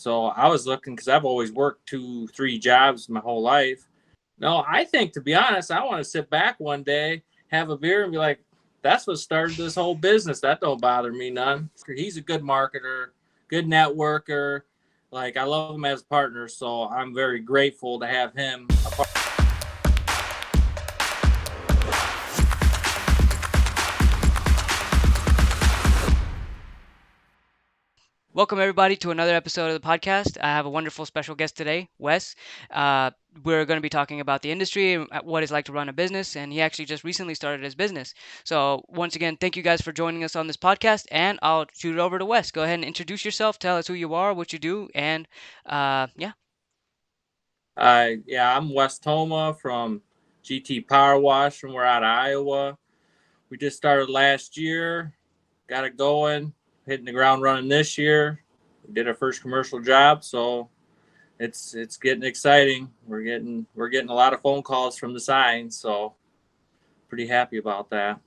So I was looking because I've always worked 2, 3 jobs my whole life. No, I think to be honest, I want to sit back one day, have a beer, and be like, "That's what started this whole business. That don't bother me none." He's a good marketer, good networker. Like I love him as a partner, so I'm very grateful to have him a part. Welcome, everybody, to another episode of the podcast. I have a wonderful special guest today, Wes. Uh, we're going to be talking about the industry and what it's like to run a business, and he actually just recently started his business. So, once again, thank you guys for joining us on this podcast, and I'll shoot it over to Wes. Go ahead and introduce yourself, tell us who you are, what you do, and yeah. Yeah, I'm Wes Thoma from GT Powerwash, from we're out of Iowa. We just started last year, got it going, hitting the ground running this year. We did our first commercial job, so it's getting exciting. We're getting a lot of phone calls from the signs, so pretty happy about that.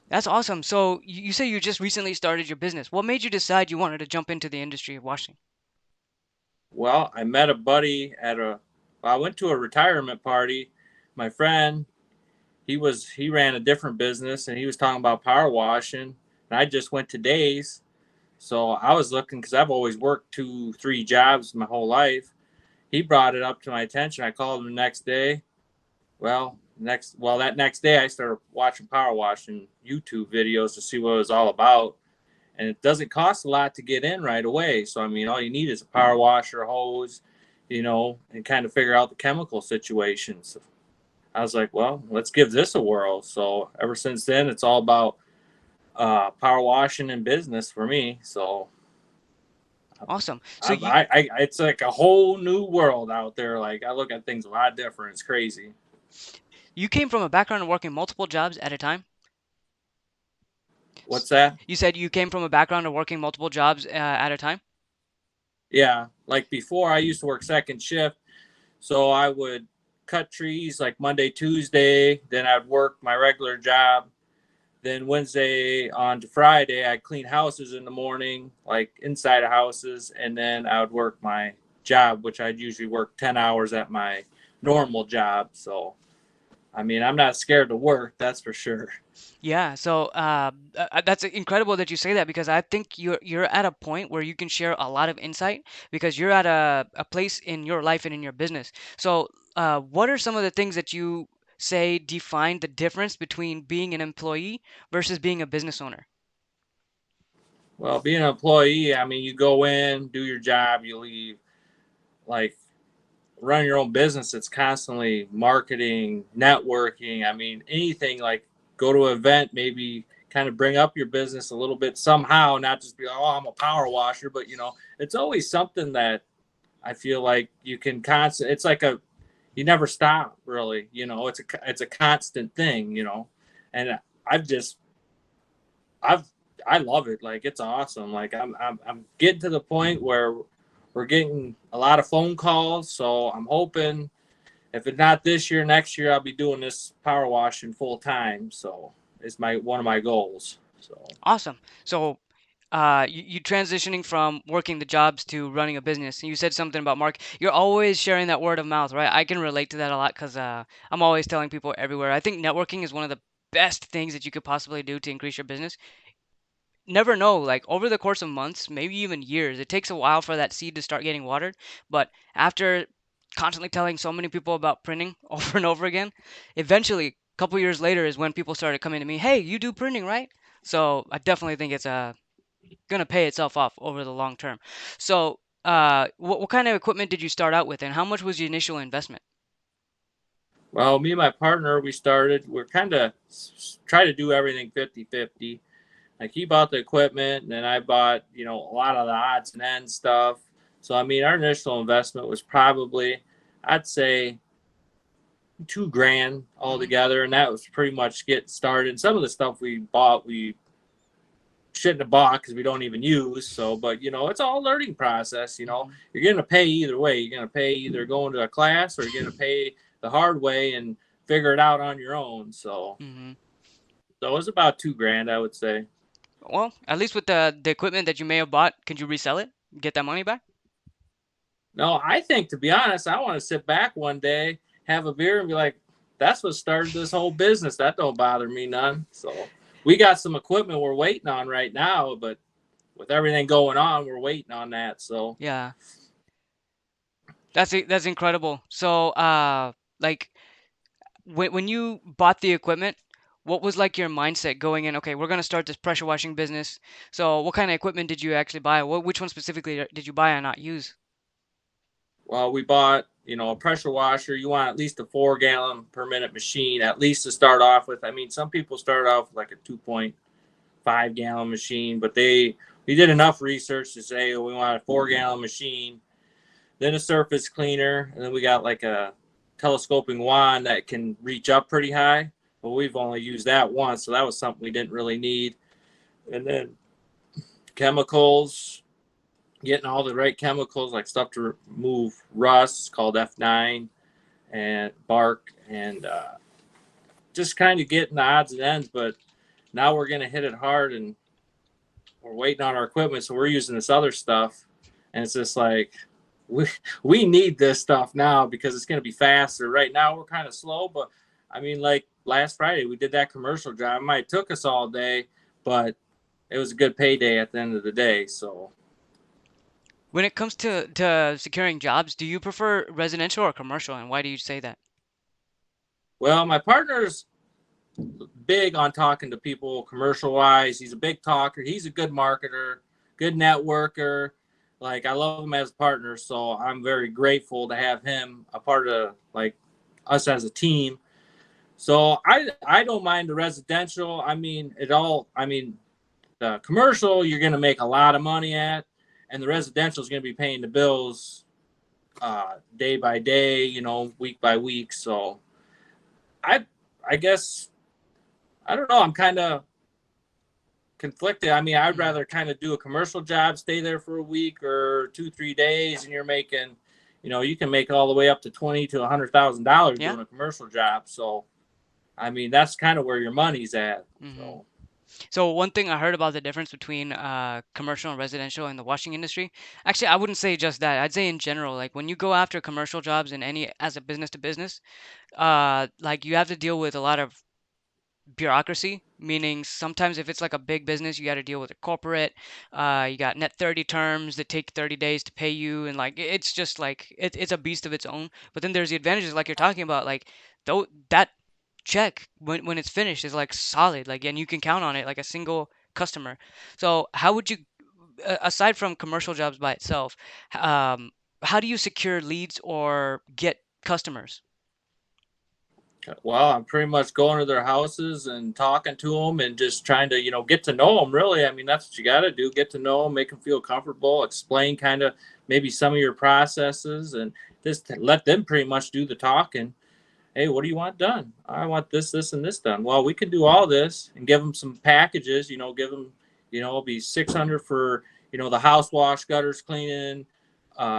That's awesome. So, you say you just recently started your business. What made you decide you wanted to jump into the industry of washing? Well, I met a buddy I went to a retirement party. My friend, he ran a different business and he was talking about power washing, and I just went to days. So I was looking because I've always worked 2, 3 jobs my whole life. He brought it up to my attention. I called him the next day. That next day I started watching power washing YouTube videos to see what it was all about. And it doesn't cost a lot to get in right away. So I mean, all you need is a power washer, hose, and kind of figure out the chemical situations. I was like, well, let's give this a whirl. So ever since then, it's all about power washing and business for me. So Awesome. So, it's like a whole new world out there. Like I look at things a lot different. It's crazy. you came from a background of working multiple jobs at a time? What's that? You said you came from a background of working multiple jobs at a time? Yeah, like before, I used to work second shift, so I would cut trees like Monday, Tuesday. Then I'd work my regular job. Then Wednesday on to Friday, I'd clean houses in the morning, like inside of houses, and then I would work my job, which I'd usually work 10 hours at my normal job. So, I mean, I'm not scared to work, that's for sure. Yeah, so that's incredible that you say that because I think you're at a point where you can share a lot of insight because you're at a place in your life and in your business. So, what are some of the things that you say define the difference between being an employee versus being a business owner? Well, being an employee, I mean, you go in, do your job, you leave. Like run your own business, it's constantly marketing, networking. I mean, anything like go to an event, maybe kind of bring up your business a little bit somehow, not just be, oh, I'm a power washer, but it's always something that I feel like you can constant. It's like you never stop really. It's a constant thing. And I've just I've I love it. Like it's awesome. Like I'm getting to the point where we're getting a lot of phone calls. So I'm hoping if it's not this year, next year I'll be doing this power washing full time. So it's my one of my goals. So Awesome. So, you transitioning from working the jobs to running a business, and you said something about Mark. You're always sharing that word of mouth, right? I can relate to that a lot because I'm always telling people everywhere. I think networking is one of the best things that you could possibly do to increase your business. Never know, like over the course of months, maybe even years, it takes a while for that seed to start getting watered. But after constantly telling so many people about printing over and over again, eventually, a couple years later, is when people started coming to me, "Hey, you do printing, right?" So I definitely think it's gonna pay itself off over the long term. So, what kind of equipment did you start out with, and how much was your initial investment? well, me and my partner, we're kind of try to do everything 50-50. Like he bought the equipment and then I bought, a lot of the odds and ends stuff. So I mean our initial investment was probably I'd say 2 grand Hmm. altogether, and that was pretty much getting started. And some of the stuff we bought we shouldn't have bought because we don't even use. So, but it's all a learning process. Hmm. You're gonna pay either way. You're gonna pay either going to a class or you're gonna pay the hard way and figure it out on your own. Hmm. So it was about 2 grand, I would say. Well, at least with the equipment that you may have bought, could you resell it, get that money back? No, I think to be honest, I want to sit back one day, have a beer, and be like, "That's what started this whole business." That don't bother me none. So we got some equipment we're waiting on right now, but with everything going on, we're waiting on that. So, Yeah, that's incredible. So, like when you bought the equipment, what was like your mindset going in? Okay, we're gonna start this pressure washing business. So, what kind of equipment did you actually buy? Which one specifically did you buy and not use? well, we bought, a pressure washer. You want at least a 4 gallon per minute machine, at least to start off with. I mean, some people start off with like a 2.5 gallon machine, but we did enough research to say, oh, we want a 4 gallon machine, then a surface cleaner, and then we got like a telescoping wand that can reach up pretty high. But we've only used that once, so that was something we didn't really need. And then chemicals, getting all the right chemicals, like stuff to remove rust, called F9, and bark, and just kind of getting the odds and ends. But now we're going to hit it hard, and we're waiting on our equipment, so we're using this other stuff, and it's just like we we need this stuff now because it's going to be faster. Right now we're kind of slow, but I mean, like last Friday we did that commercial job. It might took us all day, but it was a good payday at the end of the day. So, When it comes to securing jobs, do you prefer residential or commercial, and why do you say that? well, my partner's big on talking to people commercial wise. He's a big talker. He's a good marketer, good networker. Like I love him as a partner, so I'm very grateful to have him a part of like us as a team. So I don't mind the residential. I mean it all. I mean the commercial you're going to make a lot of money at, and the residential is going to be paying the bills day by day, week by week. So I I guess I don't know. I'm kind of conflicted. I mean, I'd Mm, rather kind of do a commercial job, stay there for a week or 2, 3 days, and you're making, you can make all the way up to 20 to $100,000 yeah. doing a commercial job. So, I mean, that's kind of where your money's at. hmm So, So one thing I heard about the difference between commercial and residential in the washing industry, actually, I wouldn't say just that. I'd say in general, like when you go after commercial jobs in any as a business to business, like you have to deal with a lot of bureaucracy, meaning sometimes if it's like a big business, you got to deal with a corporate. You got net 30 terms that take 30 days to pay you, and like it's just like it's a beast of its own. But then there's the advantages, like you're talking about, like though that check when it's finished is like solid, like and you can count on it like a single customer. So how would you, aside from commercial jobs by itself, um, how do you secure leads or get customers? well, I'm pretty much going to their houses and talking to them and just trying to, get to know them really. I mean, that's what you got to do, get to know them, make them feel comfortable, explain kind of maybe some of your processes, and just let them pretty much do the talking. Hey, what do you want done? I want this, this, and this done. Well, we can do all this and give them some packages. Give them, it'll be 600 for the house wash, gutters cleaning,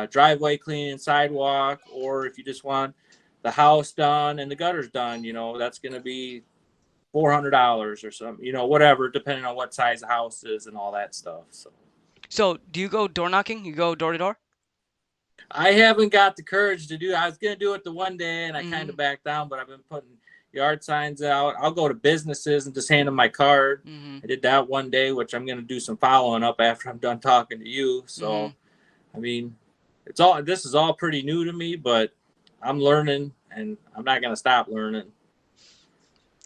driveway cleaning, sidewalk, or if you just want the house done and the gutters done, that's going to be $400 or something. Whatever, depending on what size the house is and all that stuff. So. So do you go door knocking? You go door to door? I haven't got the courage to do it. I was going to do it the one day and I kind Mm-hmm. of backed down, but I've been putting yard signs out. I'll go to businesses and just hand them my card. Mm-hmm. I did that one day, which I'm going to do some following up after I'm done talking to you. Mm-hmm. So, I mean, this is all pretty new to me, but I'm learning and I'm not going to stop learning.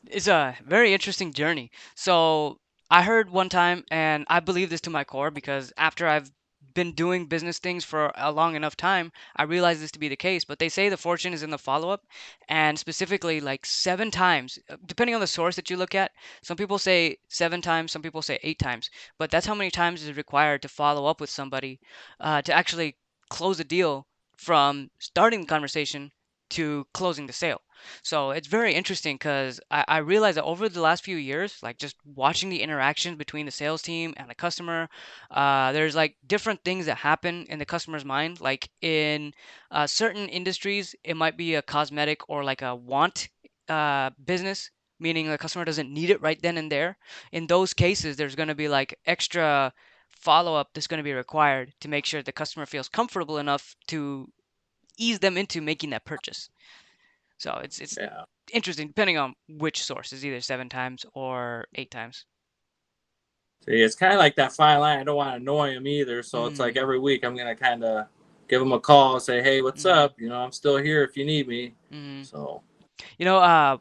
It's a very interesting journey. So I heard one time, and I believe this to my core because after I've been doing business things for a long enough time, I realize this to be the case. But they say the fortune is in the follow up, and specifically like 7 times, depending on the source that you look at. Some people say 7 times, some people say 8 times, but that's how many times is required to follow up with somebody to actually close a deal from starting the conversation to closing the sale. So it's very interesting because I realized that over the last few years, like just watching the interactions between the sales team and the customer, there's like different things that happen in the customer's mind. Like in certain industries, it might be a cosmetic or like a want business, meaning the customer doesn't need it right then and there. In those cases, there's going to be like extra follow-up that's going to be required to make sure the customer feels comfortable enough to ease them into making that purchase. So it's Yeah. interesting depending on which source is either 7 times or 8 times. See, it's kind of like that fine line. I don't want to annoy them either. So it's like Mm, every week I'm going to kind of give them a call, say, hey, what's mm, up? I'm still here if you need me. mm. So,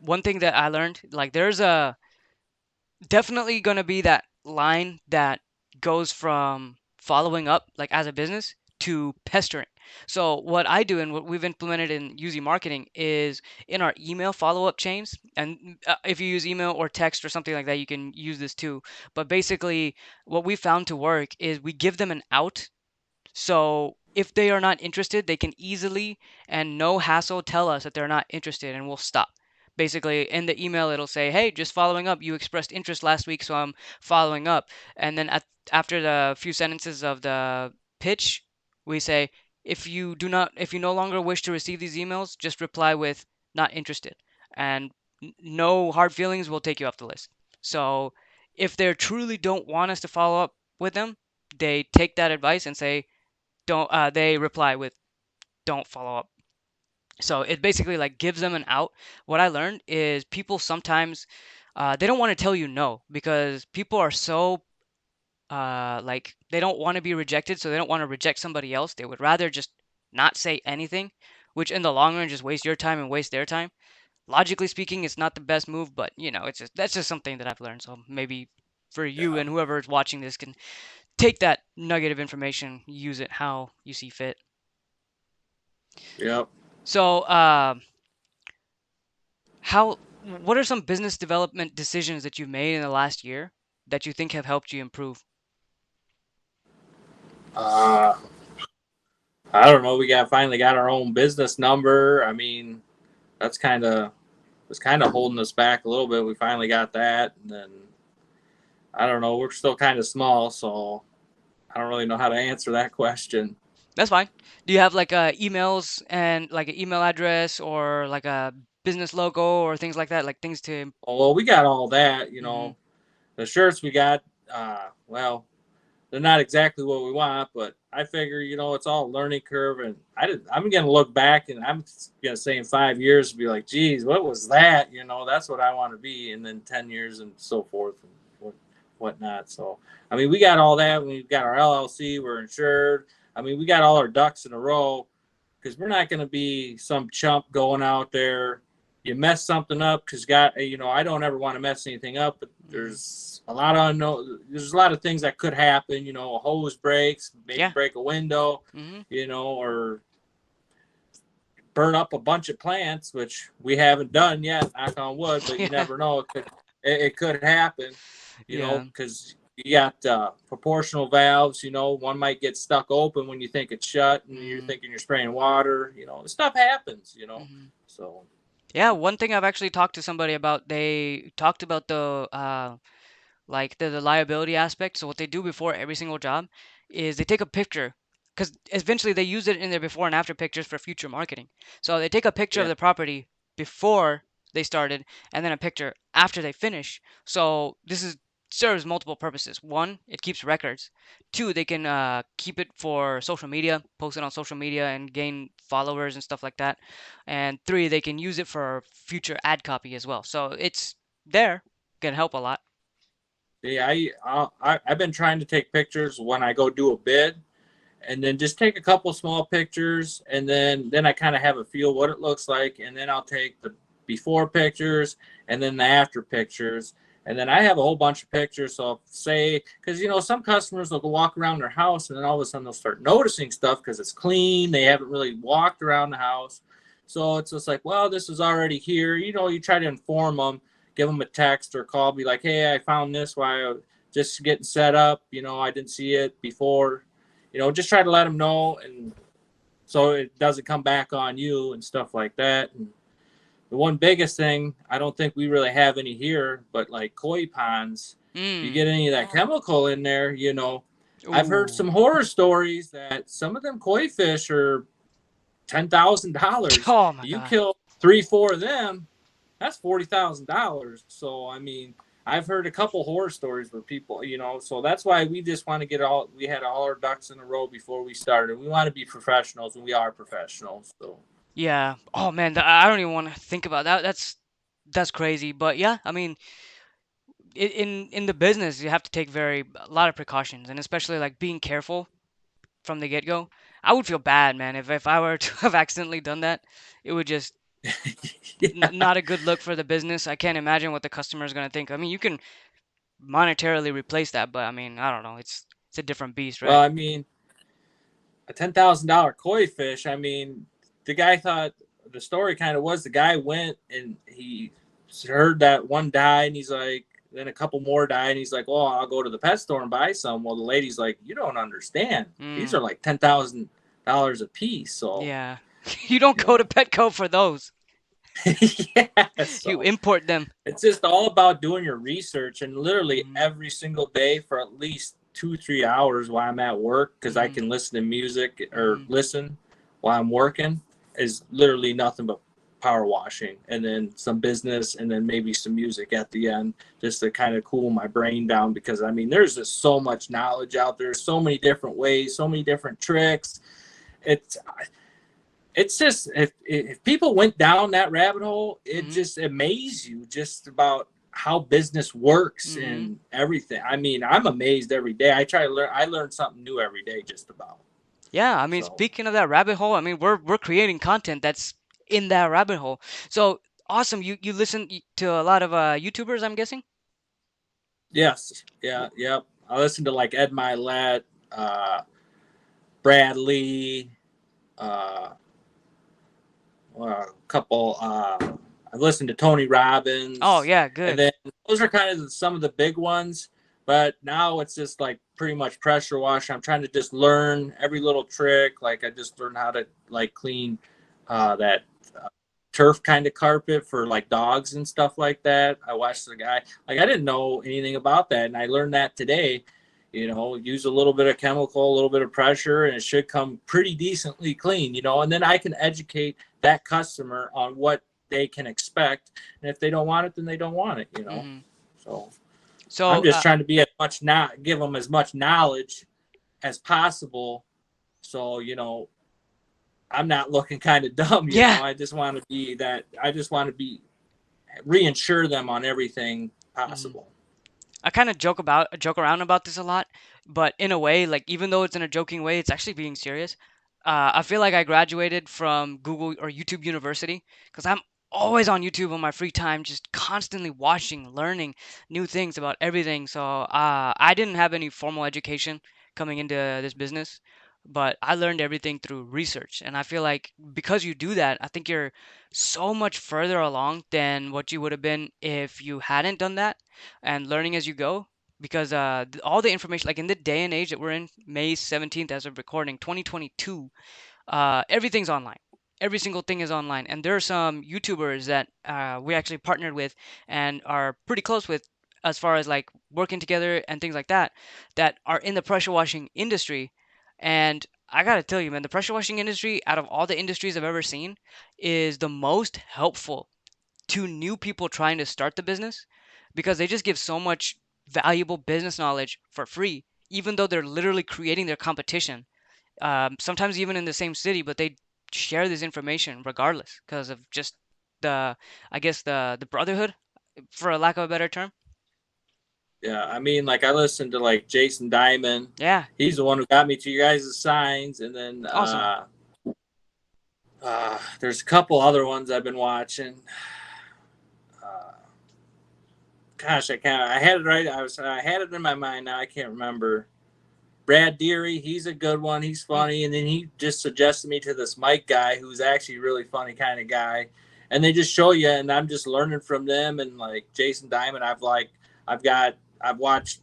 One thing that I learned, like there's a definitely going to be that line that goes from following up like as a business to pestering. So what I do and what we've implemented in UZ marketing is in our email follow-up chains. And if you use email or text or something like that, you can use this too. But basically what we found to work is we give them an out, so if they are not interested, they can easily and no hassle tell us that they're not interested and we'll stop. Basically, in the email, it'll say, hey, just following up. You expressed interest last week, so I'm following up. And then after the few sentences of the pitch, we say, if you no longer wish to receive these emails, just reply with not interested. And no hard feelings, will take you off the list. So if they truly don't want us to follow up with them, they take that advice and say, don't they reply with don't follow up. So it basically like gives them an out. What I learned is people sometimes they don't want to tell you no because people are so like they don't want to be rejected, so they don't want to reject somebody else. They would rather just not say anything, which in the long run just waste your time and waste their time. Logically speaking, it's not the best move, but it's just that's just something that I've learned. So maybe for you yeah. and whoever is watching this can take that nugget of information, use it how you see fit. Yep. So, what are some business development decisions that you've made in the last year that you think have helped you improve? Uh, I don't know. We finally got our own business number. I mean, that's kind of was kind of holding us back a little bit. We finally got that, and then I don't know. We're still kind of small, so I don't really know how to answer that question. That's fine. Do you have like emails and like an email address or like a business logo or things like that, like things to? Oh, well, we got all that. Hmm. The shirts we got. Well, they're not exactly what we want, but I figure it's all a learning curve, and I'm gonna look back and I'm gonna say in 5 years be like, geez, what was that? That's what I want to be, and then 10 years and so forth and whatnot. So I mean, we got all that. We've got our LLC. We're insured. I mean, we got all our ducks in a row because we're not gonna be some chump going out there. You mess something up because I don't ever want to mess anything up, but Hmm. there's a lot of things that could happen. A hose breaks, maybe Yeah. break a window, Hmm. or burn up a bunch of plants, which we haven't done yet, knock on wood, but you Yeah. never know. It could happen, Yeah. because you got proportional valves. One might get stuck open when you think it's shut, and you're Hmm. thinking you're spraying water. Stuff happens. Hmm. So Yeah. One thing I've actually talked to somebody about, they talked about like the liability aspect. So what they do before every single job is they take a picture because eventually they use it in their before and after pictures for future marketing. So they take a picture of yeah, the property before they started and then a picture after they finish. So this is serves multiple purposes. One, it keeps records. Two, they can keep it for social media, post it on social media and gain followers and stuff like that. And three, they can use it for future ad copy as well. So it's there, can help a lot. yeah. I've been trying to take pictures when I go do a bid, and then just take a couple small pictures, and then I kind of have a feel what it looks like, and then I'll take the before pictures and then the after pictures, and then I have a whole bunch of pictures. So say, because some customers will go walk around their house, and then all of a sudden they'll start noticing stuff because it's clean, they haven't really walked around the house, so it's just like, well, this is already here. You try to inform them, give them a text or call, be like, hey, I found this while I was just getting set up, I didn't see it before, just try to let them know, and so it doesn't come back on you and stuff like that. And the one biggest thing, I don't think we really have any here, but like koi ponds, if you Mm. get any of that chemical in there, I've heard Ooh. some horror stories that some of them koi fish are $10,000. Oh my You God. kill 3, 4 of them, that's $40,000. So I mean, I've heard a couple horror stories where people, so that's why we just want to we had all our ducks in a row before we started. We want to be professionals, and we are professionals. So, Yeah. Oh man, I don't even want to think about that. That's crazy. But yeah, I mean, in the business, you have to take a lot of precautions, and especially like being careful from the get go. I would feel bad, man, if I were to have accidentally done that. It would just yeah. not a good look for the business. I can't imagine what the customer is gonna think. I mean, you can monetarily replace that, but I mean, I don't know. It's a different beast, Well, right? I mean, a $10,000 koi fish. I mean, the guy thought the story kind of was the guy went and he heard that one died, and he's like, then a couple more died, and he's like, "Oh, I'll go to the pet store and buy some." Well, the lady's like, "You don't understand. These Mm, are like $10,000 a piece." So, yeah. You don't you go to know, Petco for those. yeah. You So import them. it's just all about doing your research, and literally Hmm. every single day for at least 2 3 hours while I'm at work, because I Hmm. can listen to music or Hmm. listen while I'm working, is literally nothing but power washing, and then some business, and then maybe some music at the end, just to kind of cool my brain down, because I mean there's just so much knowledge out there, so many different ways, so many different tricks. It's it's just, if people went down that rabbit hole, it Hmm. just amazes you just about how business works Hmm. and everything. I mean, I'm amazed every day. I learn something new every day just about. Yeah, I mean, So speaking of that rabbit hole, I mean, we're creating content that's in that rabbit hole. So awesome. You listen to a lot of YouTubers, I'm guessing. yes, W- yeah, yep. I listen to like Ed Milet, uh, Bradley, uh, a couple. I've listened to Tony Oh Robbins, yeah, and good. then those are kind of some of the big ones. But now it's just like pretty much pressure wash. I'm trying to just learn every little trick. Like I just learned how to like clean that uh, turf kind of carpet for like dogs and stuff like that. I watched the guy. Like I didn't know anything about that, and I learned that today. Use a little bit of chemical, a little bit of pressure, and it should come pretty decently clean. And then I can educate that customer on what they can expect, and if they don't want it, then they don't want it. Hmm. So I'm So just trying to be as much not give them as much knowledge as possible, so I'm not looking kind of dumb. yeah. I just want to be reinsure them on everything Mhm. possible. I kind of joke around about this a lot, but in a way, like even though it's in a joking way, it's actually being serious. I feel like I graduated from Google or YouTube University because I'm always on YouTube on my free time, just constantly watching, learning new things about everything. So I didn't have any formal education coming into this business, but I learned everything through research. And I feel like because you do that, I think you're so much further along than what you would have been if you hadn't done that and learning as you go because all the information like in the day and age that we're in May 17th as of recording 2022, everything's online. Every single thing is online, and there are some YouTubers that we actually partnered with and are pretty close with as far as like working together and things like that that are in the pressure washing industry. And I gotta tell you, man, the pressure washing industry out of all the industries I've ever seen is the most helpful to new people trying to start the business because they just give so much valuable business knowledge for free, even though they're literally creating their competition. Sometimes even in the same city, but they share this information regardless because of just the, I guess the brotherhood, for a lack of a better term. Yeah, I mean, like I listened to like Jason Diamond. Yeah, He's the one who got me to you guys' signs, and then awesome. there's a couple other ones I've been watching. Uh, Gosh, I can't. I had it right. I had it in my mind. Now I can't remember. Brad Deary, he's a good one. He's Mm, funny, and then he just suggested me to this Mike guy, who's actually a really funny kind of guy. And they just show you, and I'm just learning from them. And like Jason Diamond, I've watched,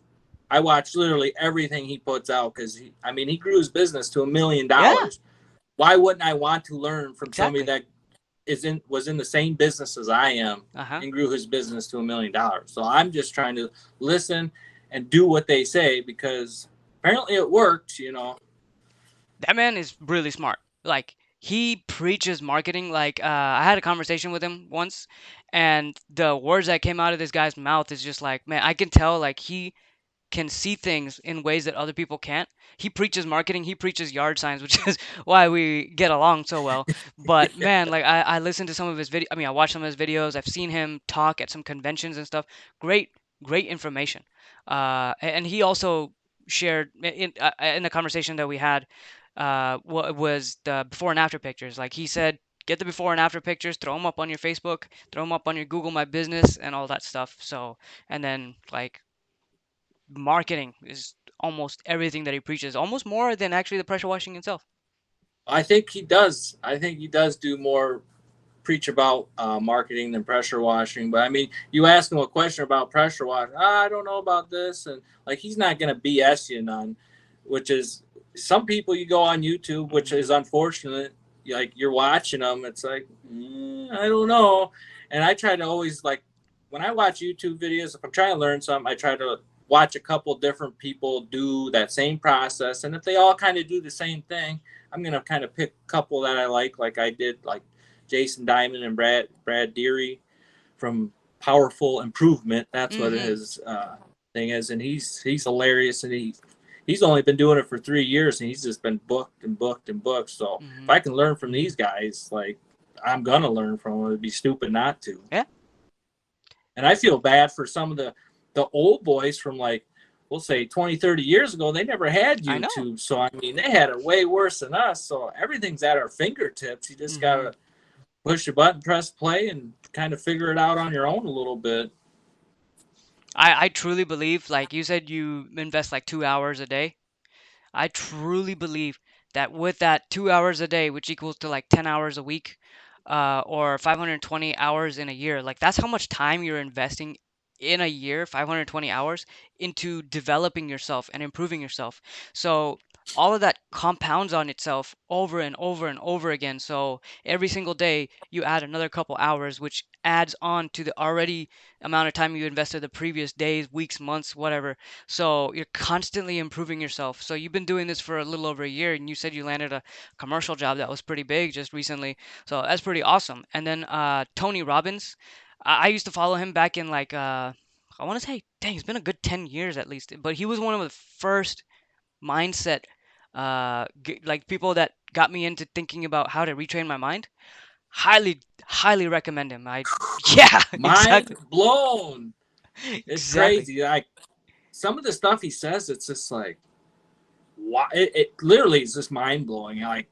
I watch literally everything he puts out, because I mean, he grew his business to $1 million. yeah, Why wouldn't I want to learn from somebody exactly. that was in the same business as I am, Uh huh. and grew his business to $1 million? So I'm just trying to listen and do what they say, because apparently it worked. That man is really smart. Like he preaches marketing. Like I had a conversation with him once, and the words that came out of this guy's mouth is just like, man, I can tell like he can see things in ways that other people can't. He preaches marketing, he preaches yard signs, which is why we get along so well. But man, like I listened to some of his video. I mean, I watched some of his videos. I've seen him talk at some conventions and stuff. Great, great information. And he also shared in the conversation that we had what was the before and after pictures. Like he said, get the before and after pictures, throw them up on your Facebook, throw them up on your Google My Business, and all that stuff. So, and then like marketing is almost everything that he preaches, almost more than actually the pressure washing itself. I think he does. I think he does do more preach about marketing than pressure washing. But I mean, you ask him a question about pressure washing, I don't know about this, and like he's not going to BS you none. Which is some people you go on YouTube, which Hmm. is unfortunate. Like you're watching them, it's like I don't know. And I try to always like when I watch YouTube videos, if I'm trying to learn something, I try to watch a couple different people do that same process, and if they all kind of do the same thing, I'm gonna kind of pick a couple that I like I did like Jason Diamond and Brad Deary from Powerful Improvement. That's what Hmm. his thing is, and he's hilarious, and he's only been doing it for 3 years, and he's just been booked and booked and booked. So if Hmm. I can learn from these guys, like I'm gonna learn from them. It'd be stupid not to. Yeah, And I feel bad for some of the old boys from like we'll say 20, 30 years ago. They never had I know. YouTube, so I mean they had it way worse than us. So everything's at our fingertips. You just Hmm. gotta push a button, press play, and kind of figure it out on your own a little bit. I truly believe, like you said, you invest like 2 hours a day. I truly believe that with that 2 hours a day, which equals to like 10 hours a week, or 520 hours in a year, like that's how much time you're investing in a year, 520 hours into developing yourself and improving yourself. So all of that compounds on itself over and over and over again. So every single day you add another couple hours, which adds on to the already amount of time you invested the previous days, weeks, months, whatever. So you're constantly improving yourself. So you've been doing this for a little over a year, and you said you landed a commercial job that was pretty big just recently. So that's pretty awesome. And then Tony Robbins, I used to follow him back in like I want to say, dang, it's been a good 10 years at least. But he was one of the first mindset like people that got me into thinking about how to retrain my mind. Highly recommend him. I yeah, Mind exactly. blown. It's Exactly. crazy. Like some of the stuff he says, it's just like, why? It literally is just mind blowing. Like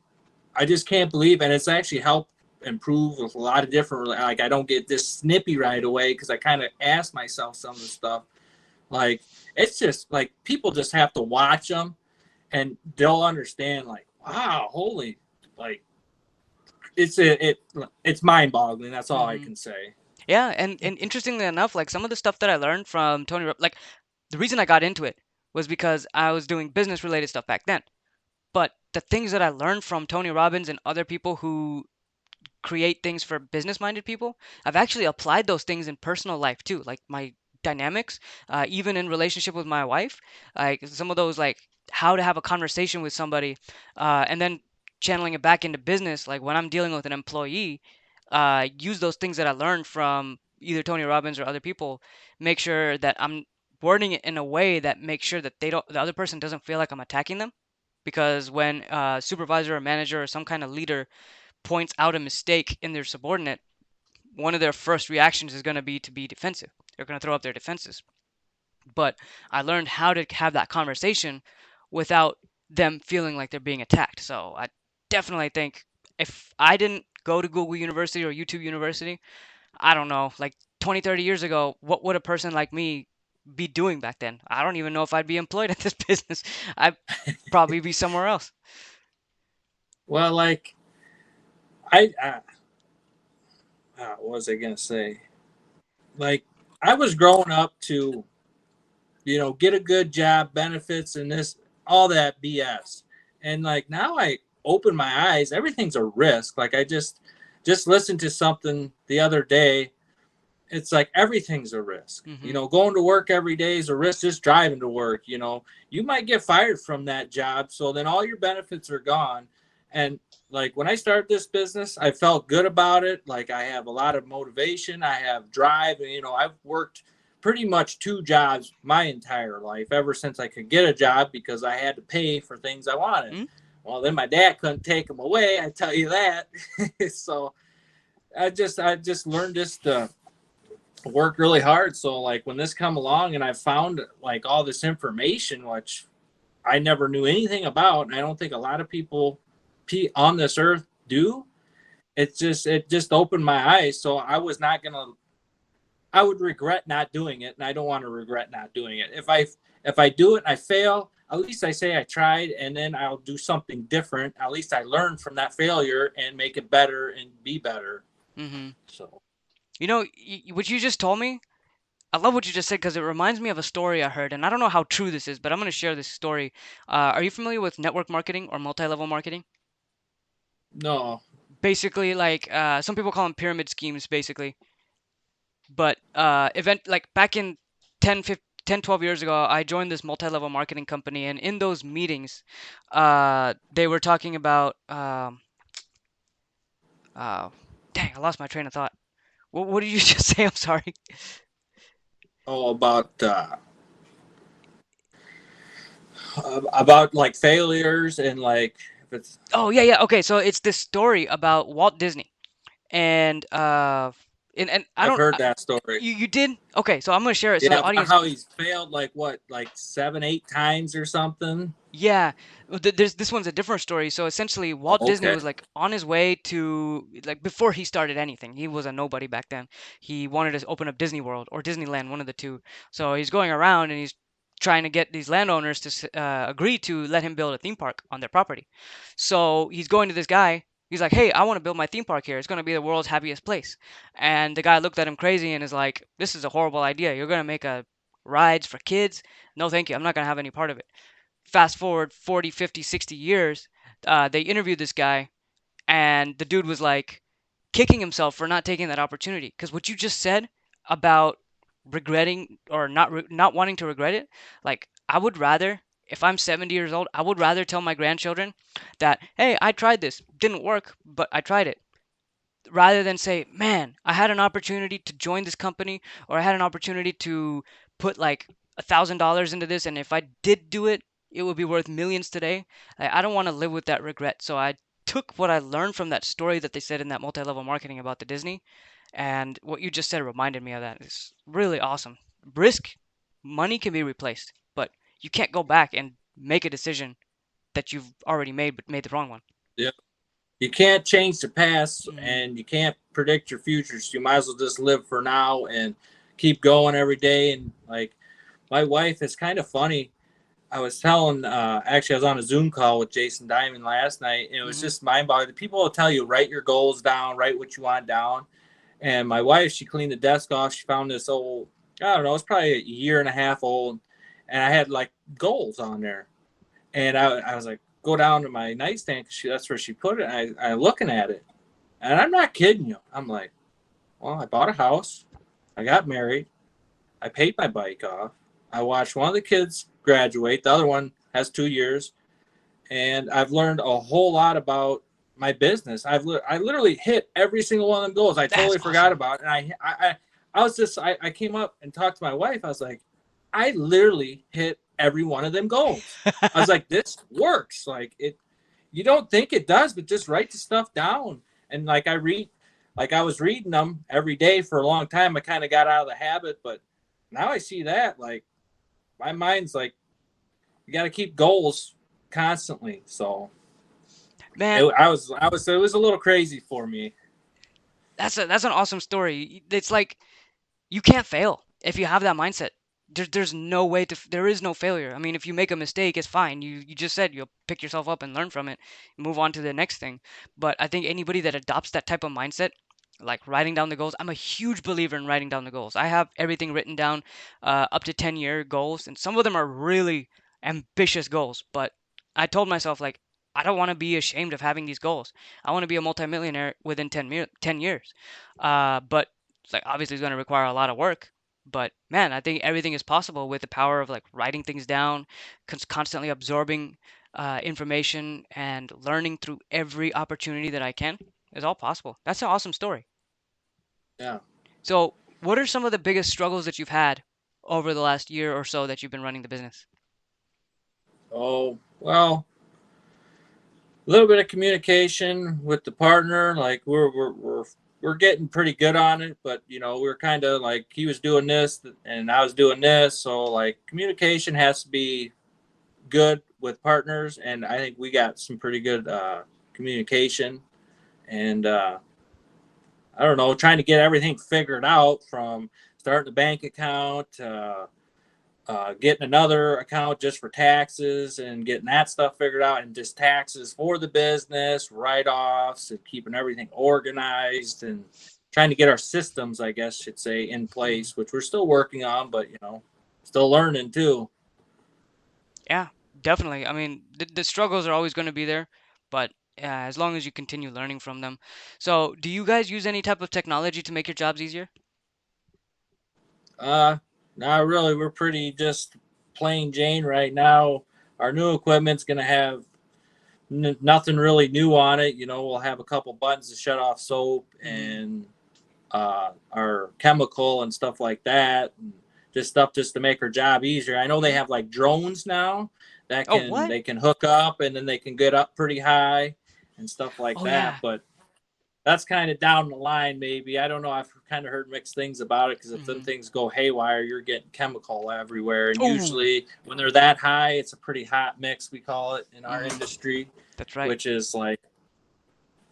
I just can't believe, and it's actually helped improve with a lot of different. Like I don't get this snippy right away because I kind of ask myself some of the stuff. Like it's just like people just have to watch them and they'll understand. Like wow, holy, like it's mind boggling. That's all I Hmm. can say. Yeah, and interestingly enough, like some of the stuff that I learned from like the reason I got into it was because I was doing business related stuff back then. But the things that I learned from Tony Robbins and other people who create things for business minded people, I've actually applied those things in personal life too, like my dynamics, even in relationship with my wife, like some of those, like how to have a conversation with somebody, and then channeling it back into business, like when I'm dealing with an employee, use those things that I learned from either Tony Robbins or other people, make sure that I'm wording it in a way that makes sure that the other person doesn't feel like I'm attacking them. Because when a supervisor or manager or some kind of leader points out a mistake in their subordinate, one of their first reactions is going to be defensive. They're going to throw up their defenses. But I learned how to have that conversation without them feeling like they're being attacked. So I definitely think if I didn't go to Google University or YouTube University, I don't know, like 20, 30 years ago, what would a person like me be doing back then? I don't even know if I'd be employed at this business. I'd probably be somewhere else. Well, like I what was I gonna say? Like I was growing up to get a good job, benefits, and this all that BS. And like now I open my eyes, everything's a risk. Like I just listened to something the other day. It's like everything's a risk. Hmm. Going to work every day is a risk. Just driving to work, you might get fired from that job, so then all your benefits are gone. And like when I started this business, I felt good about it. Like I have a lot of motivation, I have drive, and I've worked pretty much two jobs my entire life ever since I could get a job because I had to pay for things I wanted. Mm? Well, then my dad couldn't take them away, I tell you that. So I just learned this to work really hard. So like when this come along and I found like all this information, which I never knew anything about, and I don't think a lot of people on this earth do. It just opened my eyes. So I was not gonna. I would regret not doing it, and I don't want to regret not doing it. If I do it and I fail, at least I say I tried, and then I'll do something different. At least I learned from that failure and make it better and be better. Mm-hmm. So You know, what you just told me, I love what you just said because it reminds me of a story I heard, and I don't know how true this is, but I'm going to share this story. Are you familiar with network marketing or multi-level marketing? no, Basically, like some people call them pyramid schemes, basically. But event like back in 10, 15, 10, 12 years ago, I joined this multi-level marketing company, and in those meetings, they were talking about uh, dang, I lost my train of thought. What did you just say? I'm sorry. about about like failures and like if it's. Oh yeah, yeah. Okay, so it's this story about Walt Disney, and and I I've don't. heard that story. You did? Okay, so I'm gonna share it so Yeah, the about audience. how he's failed like what, like 7, 8 times or something. Yeah, well, there's this one's a different story. So essentially, Walt Oh, Disney okay. was like on his way to like before he started anything. He was a nobody back then. He wanted to open up Disney World or Disneyland, one of the two. So he's going around and he's trying to get these landowners to agree to let him build a theme park on their property. So he's going to this guy. He's like, "Hey, I want to build my theme park here. It's going to be the world's happiest place." And the guy looked at him crazy and is like, "This is a horrible idea. You're going to make a rides for kids? No, thank you. I'm not going to have any part of it." Fast forward 40, 50, 60 years, they interviewed this guy, and the dude was like kicking himself for not taking that opportunity. Because what you just said about regretting or not wanting to regret it, like I would rather, if I'm 70 years old, I would rather tell my grandchildren that, hey, I tried this, didn't work, but I tried it, rather than say, man, I had an opportunity to join this company or I had an opportunity to put like $1,000 into this, and if I did do it, it would be worth millions today. I don't want to live with that regret. So I took what I learned from that story that they said in that multi-level marketing about the Disney, and what you just said reminded me of that. It's really awesome. Risk, money can be replaced, but you can't go back and make a decision that you've already made but made the wrong one. Yeah. You can't change the past Mm, and you can't predict your future. So you might as well just live for now and keep going every day. And like my wife, it's kind of funny. I was telling, actually, I was on a Zoom call with Jason Diamond last night, and it was mm-hmm, just mind boggling. People will tell you, write your goals down, write what you want down. And my wife, she cleaned the desk off. She found this old, I don't know, it's probably a year and a half old. And I had like goals on there. And I was like, go down to my nightstand because that's where she put it. I'm looking at it. And I'm not kidding you. I'm like, well, I bought a house. I got married. I paid my bike off. I watched one of the kids graduate. The other one has 2 years. And I've learned a whole lot about my business. I literally hit every single one of them goals. I that's totally forgot awesome. about it. And I was just I came up and talked to my wife. I was like, I literally hit every one of them goals. I was like, this works. Like it, you don't think it does, but just write the stuff down. And like I was reading them every day for a long time. I kind of got out of the habit, but now I see that like my mind's like you got to keep goals constantly. So Man, it was a little crazy for me. that's an awesome story. It's like you can't fail if you have that mindset. There's no way to there is no failure. I mean, if you make a mistake, it's fine. You just said you'll pick yourself up and learn from it, move on to the next thing. But I think anybody that adopts that type of mindset, like writing down the goals, I'm a huge believer in writing down the goals. I have everything written down, up to 10-year goals, and some of them are really ambitious goals. But I told myself like I don't want to be ashamed of having these goals. I want to be a multimillionaire within 10 years. But it's like obviously it's going to require a lot of work, but man, I think everything is possible with the power of like writing things down, constantly absorbing. information and learning through every opportunity that I can is all possible. That's an awesome story. Yeah. So, what are some of the biggest struggles that you've had over the last year or so that you've been running the business? Oh, well, a little bit of communication with the partner. Like we're getting pretty good on it, but we're kind of like he was doing this and I was doing this, so like communication has to be good with partners, and I think we got some pretty good communication. And I don't know, trying to get everything figured out from starting a bank account, getting another account just for taxes and getting that stuff figured out, and just taxes for the business, write-offs, and keeping everything organized, and trying to get our systems, I guess should say, in Mhm. place, which we're still working on, but still learning too. Yeah, definitely. I mean, the struggles are always going to be there, but as long as you continue learning from them. So, do you guys use any type of technology to make your jobs easier? Uh, Not really. We're pretty just plain Jane right now. Our new equipment's gonna have nothing really new on it. We'll have a couple buttons to shut off soap Hmm. and our chemical and stuff like that, and just stuff just to make our job easier. I know they Hmm. have like drones now that Oh, can what? they can hook up and then they can get up pretty high and stuff like Oh, that. yeah. But that's kind of down the line, maybe. I don't know. I've kind of heard mixed things about it because if them Hmm. things go haywire, you're getting chemical everywhere. And Oh. usually, when they're that high, it's a pretty hot mix, we call it in our Hmm. industry, That's right. which is like,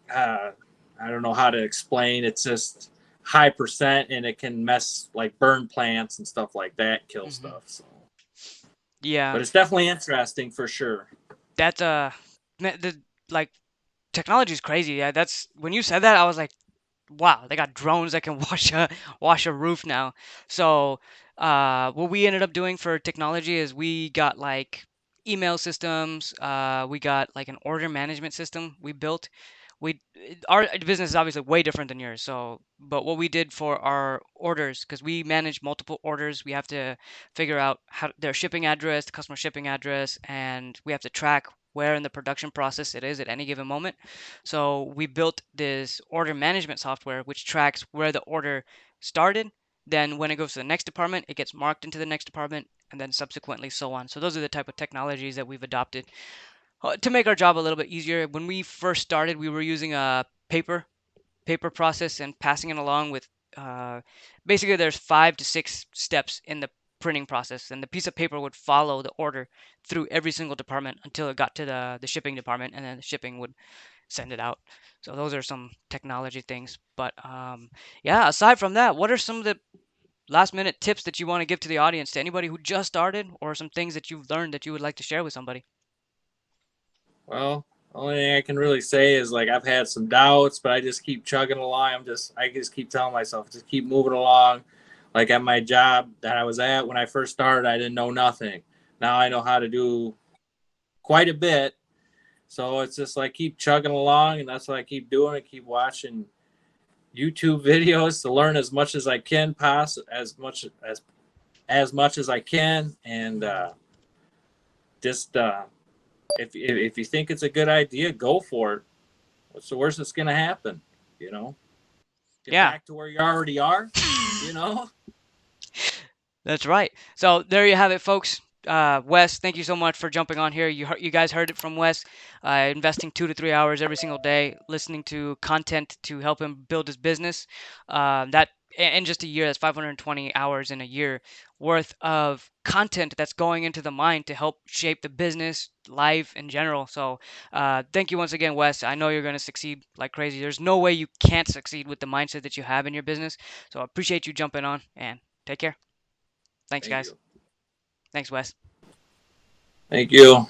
uh, I don't know how to explain. It's just high percent and it can mess, like burn plants and stuff like that, kill Hmm. stuff. So, Yeah, but it's definitely interesting for sure. that's the like technology is crazy. Yeah, that's when you said that, I was like, wow, they got drones that can wash a roof now. So, what we ended up doing for technology is we got like email systems. We got like an order management system we built. Our business is obviously way different than yours. So, but what we did for our orders, because we manage multiple orders, we have to figure out how their shipping address, the customer shipping address, and we have to track where in the production process it is at any given moment. So we built this order management software which tracks where the order started. Then when it goes to the next department, it gets marked into the next department, and then subsequently so on. So those are the type of technologies that we've adopted to make our job a little bit easier. When we first started, we were using a paper process and passing it along with uh, basically there's 5 to 6 steps in the printing process, and the piece of paper would follow the order through every single department until it got to the shipping department, and then the shipping would send it out. So those are some technology things. But yeah, aside from that, what are some of the last minute tips that you want to give to the audience, to anybody who just started, or some things that you've learned that you would like to share with somebody? Well, only thing I can really say is like I've had some doubts, but I just keep chugging along. I just keep telling myself just keep moving along. Like at my job that I was at when I first started, I didn't know nothing. Now I know how to do quite a bit. So it's just like keep chugging along, and that's what I keep doing. I keep watching YouTube videos to learn as much as I can, as much as I can, and Mhm. just if you think it's a good idea, go for it. What's the worst that's gonna happen? You know, get Yeah. back to where you already are. You know. That's right. So there you have it, folks. Wes, thank you so much for jumping on here. You guys heard it from Wes, investing 2 to 3 hours every single day, listening to content to help him build his business. That in just a year, that's 520 hours in a year worth of content that's going into the mind to help shape the business, life in general. So thank you once again, Wes. I know you're going to succeed like crazy. There's no way you can't succeed with the mindset that you have in your business. So I appreciate you jumping on, and take care. Thanks, Thank guys. you. Thanks, Wes. Thank you.